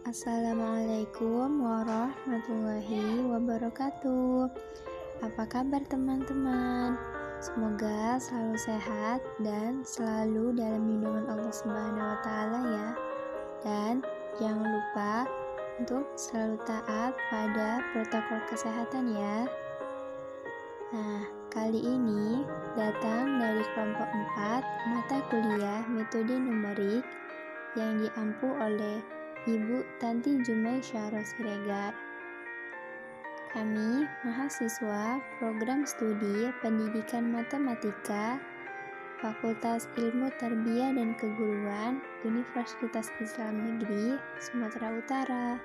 Assalamualaikum warahmatullahi wabarakatuh. Apa kabar teman-teman? Semoga selalu sehat dan selalu dalam lindungan Allah Subhanahu wa taala ya. Dan jangan lupa untuk selalu taat pada protokol kesehatan ya. Nah, kali ini datang dari kelompok 4 mata kuliah metode numerik yang diampu oleh Ibu Tanti Jumaisyah Siregar. Kami mahasiswa program studi Pendidikan Matematika Fakultas Ilmu Tarbiyah dan Keguruan Universitas Islam Negeri Sumatera Utara.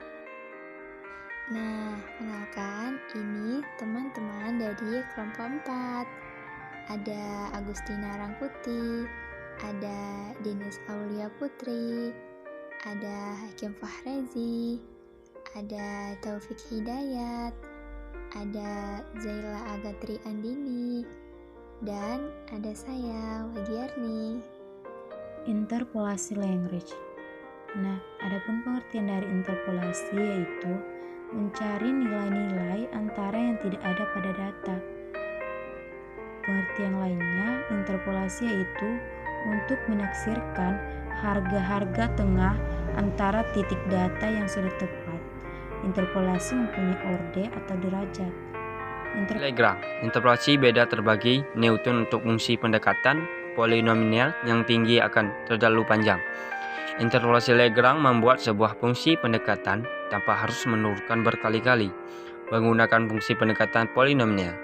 Nah, kenalkan ini teman-teman dari kelompok 4. Ada Agustina Rangkuti, ada Denis Aulia Putri, ada Hakim Fahrezi, ada Taufik Hidayat, ada Zaila Agatri Andini, dan ada saya, Wagiarni. Interpolasi language. Nah, adapun pengertian dari interpolasi yaitu mencari nilai-nilai antara yang tidak ada pada data. Pengertian lainnya, interpolasi yaitu untuk menaksirkan harga-harga tengah antara titik data yang sudah tepat. Interpolasi mempunyai orde atau derajat. Lagrange. Interpolasi beda terbagi Newton untuk fungsi pendekatan polinomial yang tinggi akan terlalu panjang. Interpolasi Lagrange membuat sebuah fungsi pendekatan tanpa harus menurunkan berkali-kali menggunakan fungsi pendekatan polinomial.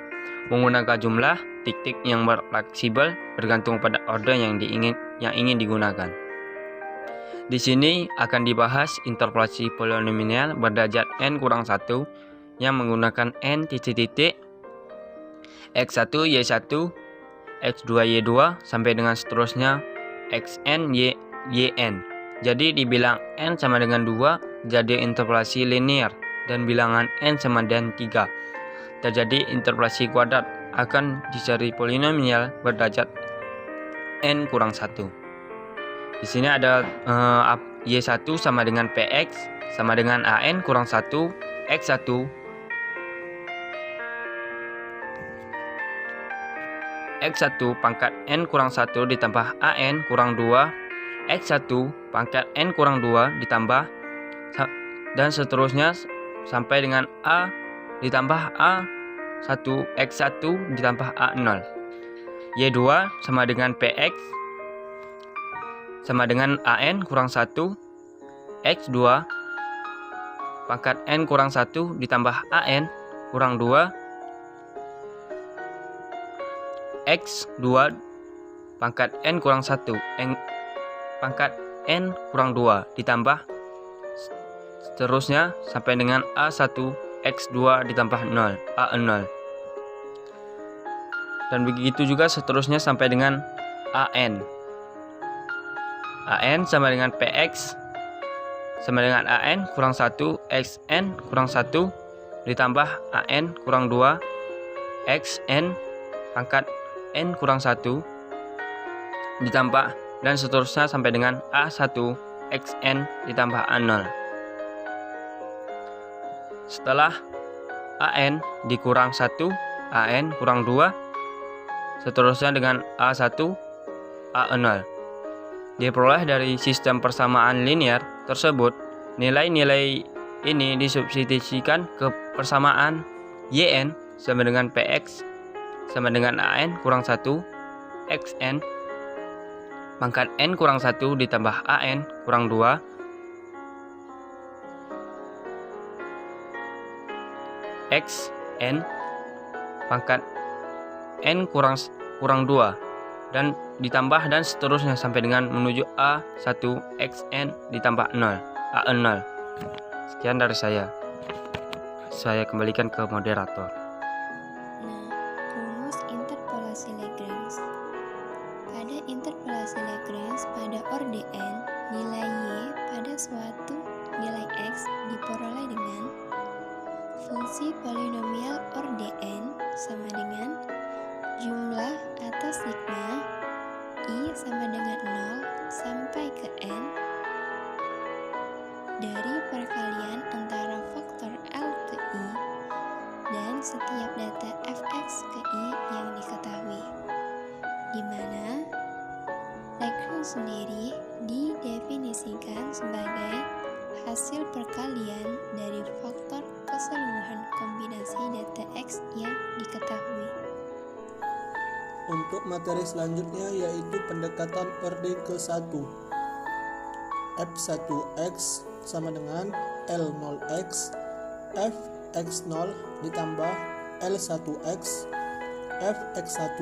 Menggunakan jumlah titik yang fleksibel bergantung pada orde yang ingin digunakan. Di sini akan dibahas interpolasi polinomial berderajat n-1 yang menggunakan n titik-titik x1 y1 x2 y2 sampai dengan seterusnya xn yn. Jadi dibilang n sama dengan 2 jadi interpolasi linear dan bilangan n sama dengan 3 terjadi interpolasi kuadrat akan dicari polinomial berderajat n-1. Di sini ada y1 sama dengan px sama dengan an kurang 1 x1 x1 pangkat n kurang 1 ditambah an kurang 2 x1 pangkat n kurang 2 ditambah dan seterusnya sampai dengan a ditambah a1 x1 ditambah a0. Y2 sama dengan px sama dengan an kurang 1 x2 pangkat n kurang 1 ditambah an kurang 2 x2 pangkat n kurang 1 pangkat n kurang 2 ditambah seterusnya sampai dengan a1 x2 ditambah 0 a0 dan begitu juga seterusnya sampai dengan an sama dengan px sama dengan an kurang 1 xn kurang 1 ditambah an kurang 2 xn pangkat n kurang 1 ditambah dan seterusnya sampai dengan a1 xn ditambah a0. Setelah an dikurang 1 an kurang 2 seterusnya dengan a1 a0 diperoleh dari sistem persamaan linear tersebut. Nilai-nilai ini disubstitusikan ke persamaan yn sama dengan px sama dengan an kurang 1 xn pangkat n kurang 1 ditambah an kurang 2 xn pangkat n kurang 2 dan ditambah dan seterusnya sampai dengan menuju a1 xn ditambah 0 a0. Sekian dari saya kembalikan ke moderator. Rumus interpolasi Lagrange. Pada interpolasi Lagrange pada orde n, nilai y pada suatu nilai x diperoleh dengan fungsi polinomial orde n sama dengan jumlah atas sigma i sama dengan 0 sampai ke n dari perkalian antara faktor L ke I dan setiap data fx ke I yang diketahui, di mana Lagrange sendiri didefinisikan sebagai hasil perkalian dari faktor keseluruhan kombinasi data X yang diketahui. Untuk materi selanjutnya yaitu pendekatan orde ke-1. F1x sama dengan L0x fx0 ditambah L1x fx1.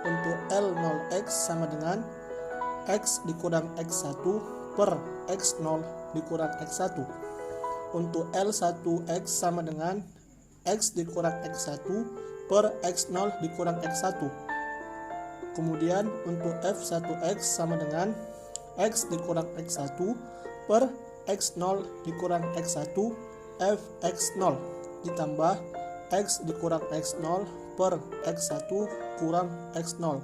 Untuk L0x sama dengan x dikurang x1 per x0 dikurang x1. Untuk L1x sama dengan x dikurang x1 per x0 dikurang x1. Kemudian untuk F1x sama dengan x dikurang x1 per x0 dikurang x1 fx0 ditambah x dikurang x0 per x1 kurang x0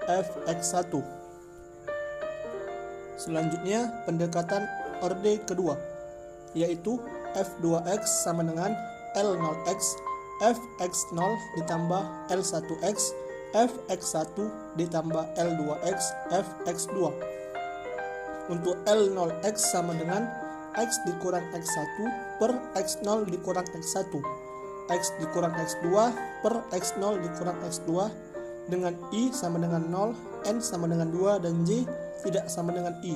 fx1. Selanjutnya pendekatan orde kedua, yaitu F2x sama dengan L0x fx0 ditambah L1x fx1 ditambah L2x fx2. Untuk L0x sama dengan x dikurang x1 per x0 dikurang x1, x dikurang x2 per x0 dikurang x2, dengan I sama dengan 0, N sama dengan 2, dan J tidak sama dengan I.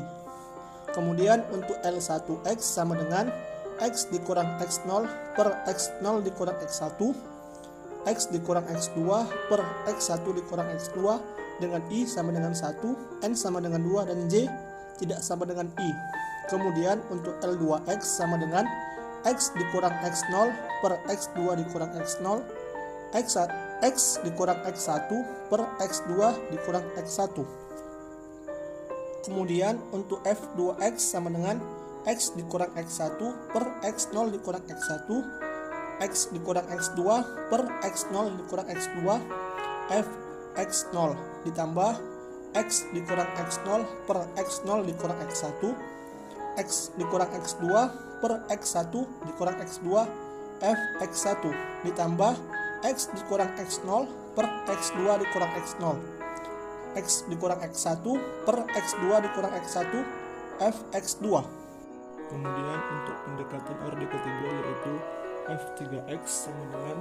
Kemudian untuk L1x sama dengan x dikurang x0 per x0 dikurang x1, x dikurang x2 per x1 dikurang x2, dengan I sama dengan 1, N sama dengan 2, dan J tidak sama dengan I. Kemudian untuk L2x sama dengan x dikurang x0 per x2 dikurang x0, x dikurang x1 per x2 dikurang x1. Kemudian untuk F2x sama dengan x dikurang x1 per x0 dikurang x1, x dikurang x2 per x0 dikurang x2 fx0 ditambah x dikurang x0 per x0 dikurang x1, x dikurang x2 per x1 dikurang x2 fx1 ditambah x dikurang x0 per x2 dikurang x0, x dikurang x1 per x2 dikurang x1 fx2. Kemudian untuk pendekatan orde ketiga yaitu f3x sama dengan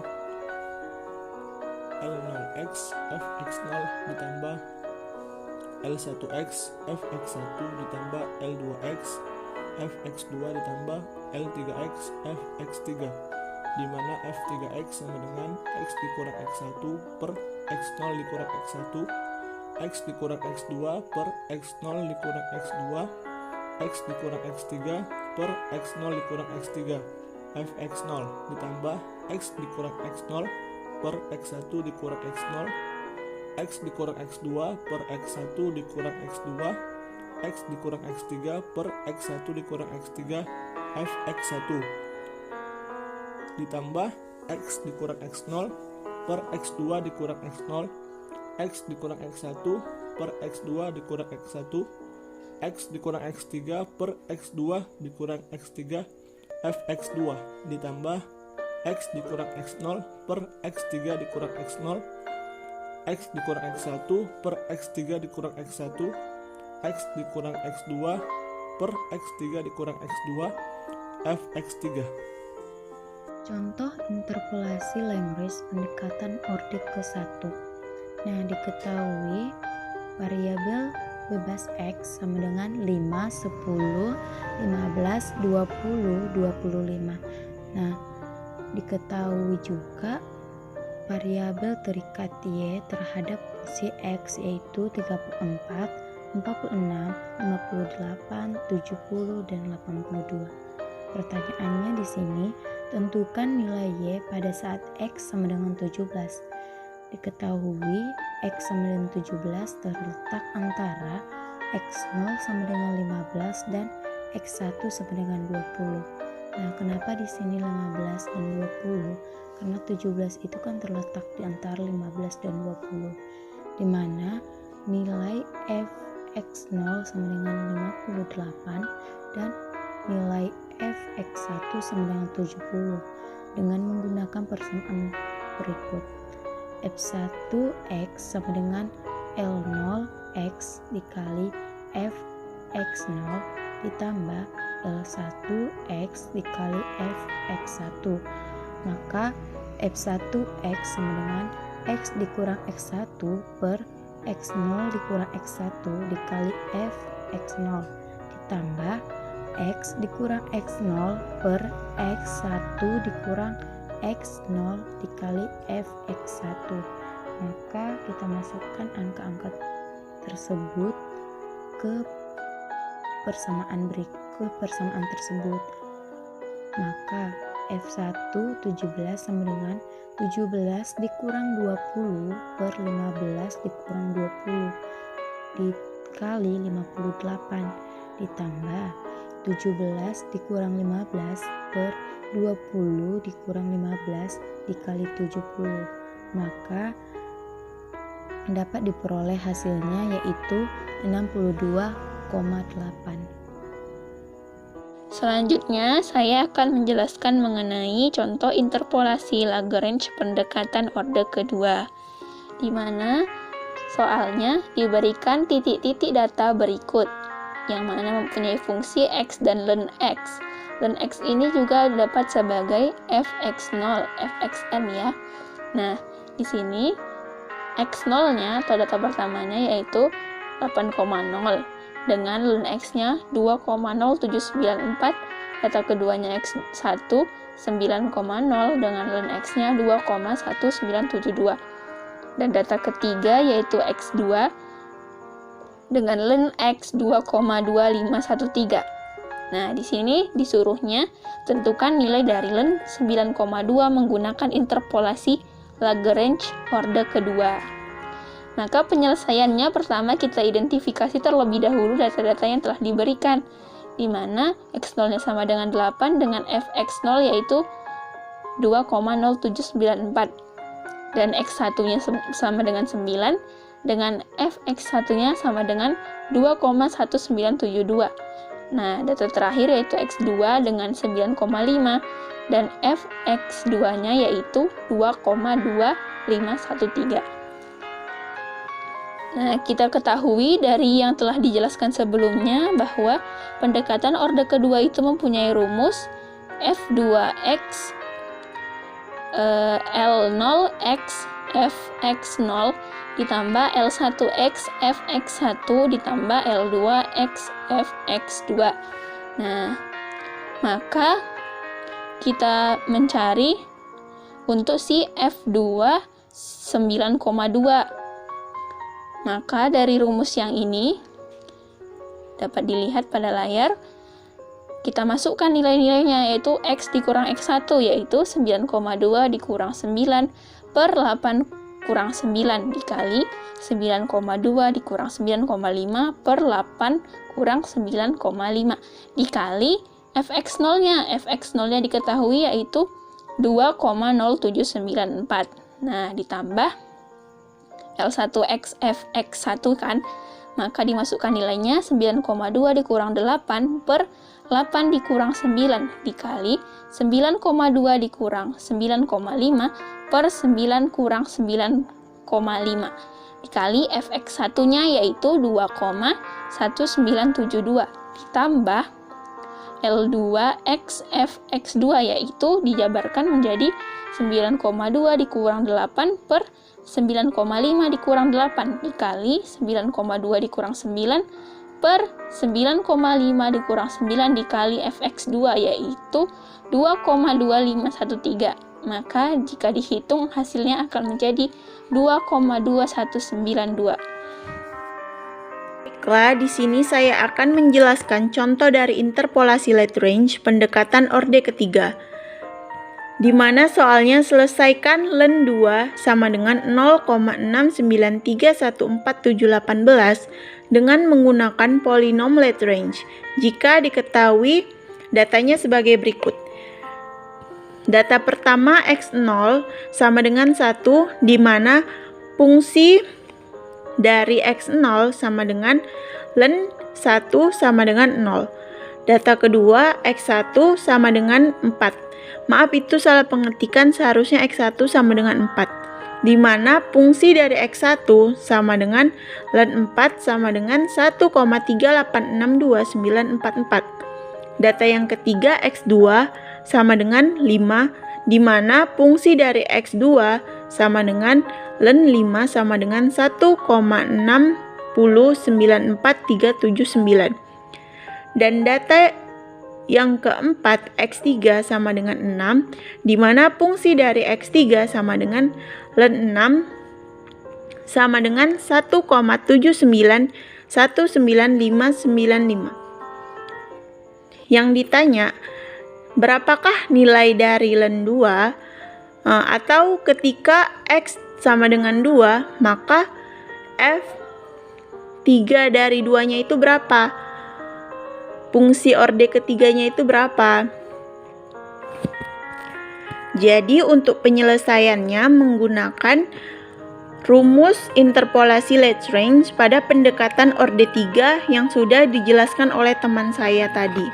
L0x fx0 ditambah L1x fx1 ditambah L2x fx2 ditambah L3x fx3, di mana f3x sama dengan x dikurang x1 per x0 dikurang x1, x dikurang x2 per x0 dikurang x2, x dikurang x3 per x0 dikurang x3 fx0 ditambah x dikurang x0 per x1 dikurang x0, x dikurang x2 per x1 dikurang x2, x dikurang x3 per x1 dikurang x3 fx1 ditambah x dikurang x0 per x2 dikurang x0, x dikurang x1 per x2 dikurang x1, x dikurang x3 per x2 dikurang x3 fx2 ditambah x dikurang x0 per x3 dikurang x0, x dikurang x1 per x3 dikurang x1, x dikurang x2 per x3 dikurang x2 fx3. Contoh interpolasi Lagrange pendekatan orde ke-1. Nah, diketahui variabel bebas X sama dengan 5, 10, 15, 20, 25. Nah, diketahui juga variabel terikat Y terhadap si X yaitu 34, 46, 58, 70, dan 82. Pertanyaannya di sini, tentukan nilai Y pada saat X sama dengan 17. Diketahui X sama dengan 17 terletak antara X0 sama dengan 15 dan X1 sama dengan 20. Nah, kenapa di sini 15 dan 20? Karena 17 itu kan terletak di antara 15 dan 20, di mana nilai fx0 sama dengan 58 dan nilai L1 sama dengan 70 dengan menggunakan persamaan berikut. F1x sama dengan L0x dikali Fx0 ditambah L1x dikali Fx1. Maka F1x sama dengan x dikurang x1 per x0 dikurang x1 dikali Fx0 ditambah x dikurang x0 per x1 dikurang x0 dikali Fx1. Maka kita masukkan angka-angka tersebut ke persamaan tersebut. Maka F1 17 sama dengan 17 dikurang 20 per 15 dikurang 20 dikali 58 ditambah 17 dikurang 15 per 20 dikurang 15 dikali 70. Maka dapat diperoleh hasilnya yaitu 62,8. Selanjutnya, saya akan menjelaskan mengenai contoh interpolasi Lagrange pendekatan orde kedua, di mana soalnya diberikan titik-titik data berikut, yang mana mempunyai fungsi x dan ln x. Ln x ini juga dapat sebagai fx0, fxn ya. Nah, di sini x0-nya atau data pertamanya yaitu 8,0 dengan ln x-nya 2,0794, data keduanya x1 9,0 dengan ln x-nya 2,1972, dan data ketiga yaitu x2 dengan ln x 2,2513. Nah, di sini disuruhnya tentukan nilai dari ln 9,2 menggunakan interpolasi Lagrange orde kedua. Maka penyelesaiannya pertama kita identifikasi terlebih dahulu data-data yang telah diberikan, di mana x0-nya sama dengan 8 dengan fx0 yaitu 2,0794 dan x1-nya sama dengan 9 dengan fx1-nya sama dengan 2,1972. Nah, data terakhir yaitu x2 dengan 9,5 dan fx2-nya yaitu 2,2513. Nah, kita ketahui dari yang telah dijelaskan sebelumnya bahwa pendekatan orde kedua itu mempunyai rumus F2x L0x Fx0 ditambah L1x Fx1 ditambah L2x Fx2. Nah, maka kita mencari untuk si F2 9,2. Maka dari rumus yang ini dapat dilihat pada layar, kita masukkan nilai-nilainya yaitu x dikurang x1 yaitu 9,2 dikurang 9 per 8 kurang 9 dikali 9,2 dikurang 9,5 per 8 kurang 9,5 dikali fx0-nya. Fx0-nya diketahui yaitu 2,0794. Nah, ditambah L1x Fx1 kan, maka dimasukkan nilainya 9,2 dikurang 8 per 8 dikurang 9 dikali 9,2 dikurang 9,5 per 9 kurang 9,5 dikali Fx1-nya yaitu 2,1972 ditambah L2x Fx2 yaitu dijabarkan menjadi 9,2 dikurang 8 per 9,5 dikurang 8 dikali 9,2 dikurang 9 per 9,5 dikurang 9 dikali Fx2 yaitu 2,2513. Maka jika dihitung hasilnya akan menjadi 2,2192. Baiklah, di sini saya akan menjelaskan contoh dari interpolasi Lagrange pendekatan orde ketiga, di mana soalnya selesaikan ln 2 sama dengan 0,693147818 dengan menggunakan polinom Lagrange jika diketahui datanya sebagai berikut. Data pertama x0 sama dengan 1 di mana fungsi dari x0 sama dengan ln 1 sama dengan 0. Data kedua, X1 sama dengan 4. Maaf, itu salah pengetikan, seharusnya X1 sama dengan 4. Di mana fungsi dari X1 sama dengan ln 4 sama dengan 1,3862944. Data yang ketiga, X2 sama dengan 5, di mana fungsi dari X2 sama dengan ln 5 sama dengan 1,6094379. Dan data yang keempat, X3 sama dengan 6, di mana fungsi dari X3 sama dengan ln 6 sama dengan 1,7919595. Yang ditanya, berapakah nilai dari ln 2? Atau ketika X sama dengan 2, maka F3 dari 2-nya itu berapa? Fungsi orde ketiganya itu berapa? Jadi untuk penyelesaiannya menggunakan rumus interpolasi Lagrange pada pendekatan orde 3 yang sudah dijelaskan oleh teman saya tadi.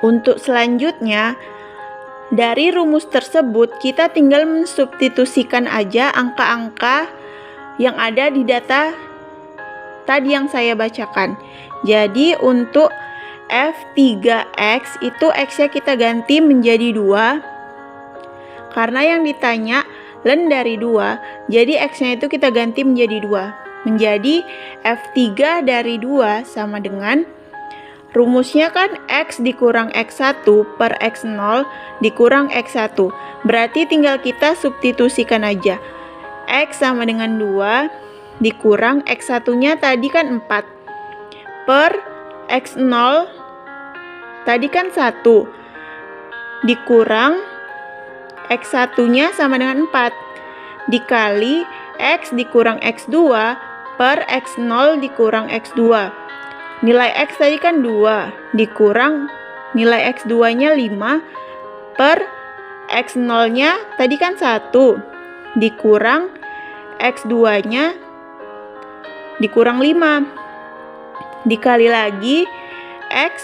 Untuk selanjutnya, dari rumus tersebut kita tinggal mensubstitusikan aja angka-angka yang ada di data tadi yang saya bacakan. Jadi untuk F3X itu X-nya kita ganti menjadi 2. Karena yang ditanya ln dari 2, jadi X-nya itu kita ganti menjadi 2. Menjadi F3 dari 2 sama dengan, rumusnya kan X dikurang X1 per X0 dikurang X1. Berarti tinggal kita substitusikan aja. X sama dengan 2 dikurang X1-nya tadi kan 4. Per X0 tadi kan 1 dikurang X1-nya sama dengan 4 dikali X dikurang X2 per X0 dikurang X2. Nilai X tadi kan 2 dikurang nilai X2-nya 5 per X0-nya tadi kan 1 dikurang X2-nya dikurang 5 dikali lagi X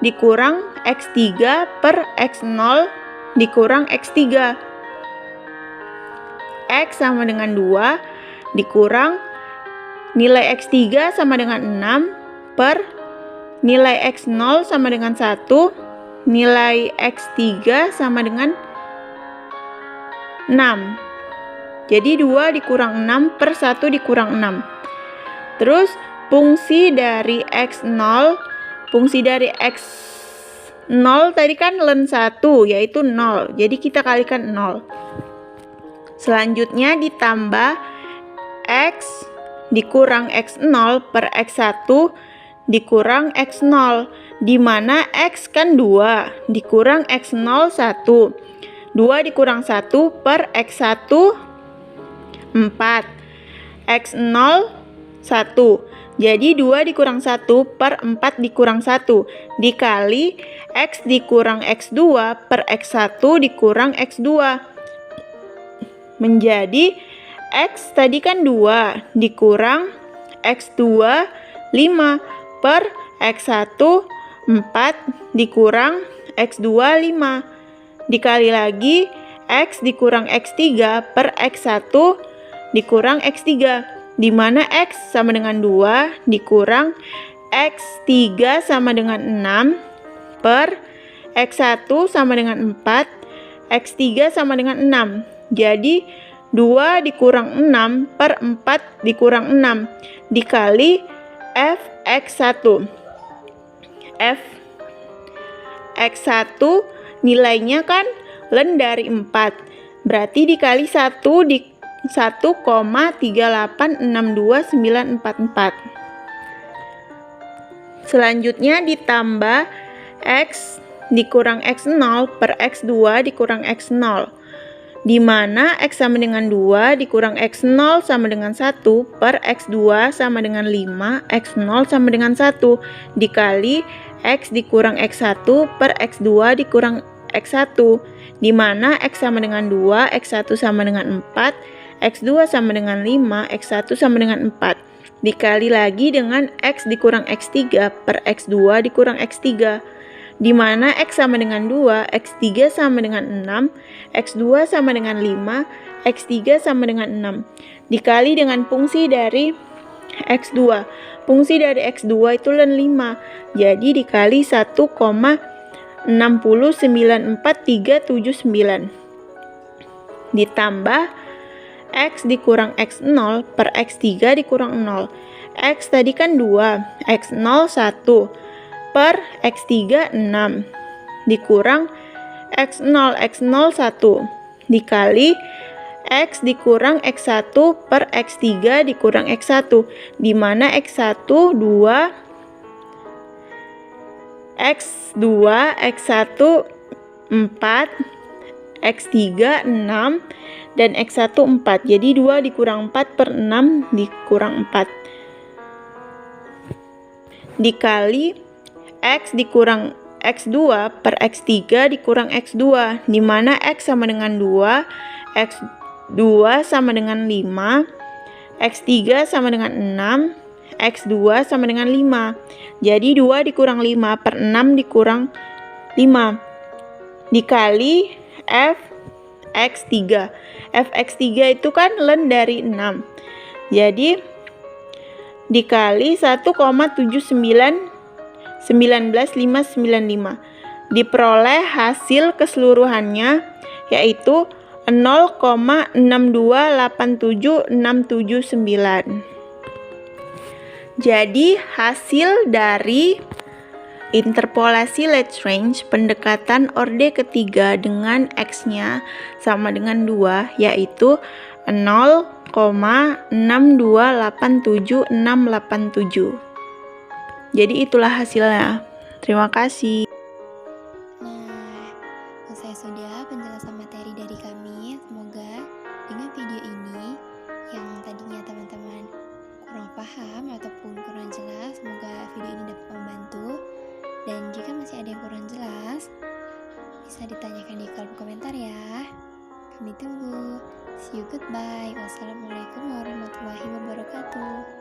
dikurang X3 per X0 dikurang X3. X sama dengan 2 dikurang nilai X3 sama dengan 6 per nilai X0 sama dengan 1, nilai X3 sama dengan 6. Jadi 2 dikurang 6 per 1 dikurang 6. Terus fungsi dari X0, fungsi dari X0 tadi kan ln 1 yaitu 0. Jadi kita kalikan 0. Selanjutnya ditambah X dikurang X0 per X1 dikurang X0, di mana X kan 2 dikurang X0 1. 2 dikurang 1 per X1 4. X0 1. Jadi 2 dikurang 1 per 4 dikurang 1 dikali X dikurang X2 per X1 dikurang X2. Menjadi X tadi kan 2 dikurang X2 5 per X1 4 dikurang X2 5 dikali lagi X dikurang X3 per X1 dikurang X3, di mana X sama dengan 2 dikurang X3 sama dengan 6 per X1 sama dengan 4, X3 sama dengan 6. Jadi 2 dikurang 6 per 4 dikurang 6 dikali Fx1. Fx1 nilainya kan ln dari 4. Berarti dikali 1 di 1,3862944. Selanjutnya ditambah X dikurang X0 per X2 dikurang X0, di mana X sama dengan 2 dikurang X0 sama dengan 1 per X2 sama dengan 5, X0 sama dengan 1 dikali X dikurang X1 per X2 dikurang X1, di mana X sama dengan 2, X1 sama dengan 4, X2 sama dengan 5, X1 sama dengan 4. dikali lagi dengan X dikurang X3 per X2 dikurang X3, di mana X sama dengan 2, X3 sama dengan 6, X2 sama dengan 5, X3 sama dengan 6, dikali dengan fungsi dari X2. Fungsi dari X2 itu 5, jadi dikali 1,6094379 ditambah X dikurang X0 per X3 dikurang 0. X tadi kan 2, X0 1 per X3 6 dikurang X0 1 dikali X dikurang X1 per X3 dikurang X1, di mana X1 2, X2, X1 4, X3 6, dan X1 4. Jadi 2 dikurang 4 per 6 dikurang 4. Dikali X dikurang X2 per X3 dikurang X2, di mana X sama dengan 2, X2 sama dengan 5, X3 sama dengan 6, X2 sama dengan 5. Jadi 2 dikurang 5 per 6 dikurang 5. Dikali Fx3. Fx3 itu kan ln dari 6. Jadi dikali 1,7919595. Diperoleh hasil keseluruhannya yaitu 0,6287679. Jadi hasil dari interpolasi Lagrange pendekatan orde ketiga dengan X-nya sama dengan 2 yaitu 0,6287687. Jadi itulah hasilnya. Terima kasih. Nah, selesai sudah penjelasan materi dari kami. Semoga dengan video ini yang tadinya teman-teman kurang paham ataupun kurang jelas, semoga video ini dapat membantu. Dan jika masih ada yang kurang jelas, bisa ditanyakan di kolom komentar ya. Kami tunggu. See you, goodbye. Wassalamualaikum warahmatullahi wabarakatuh.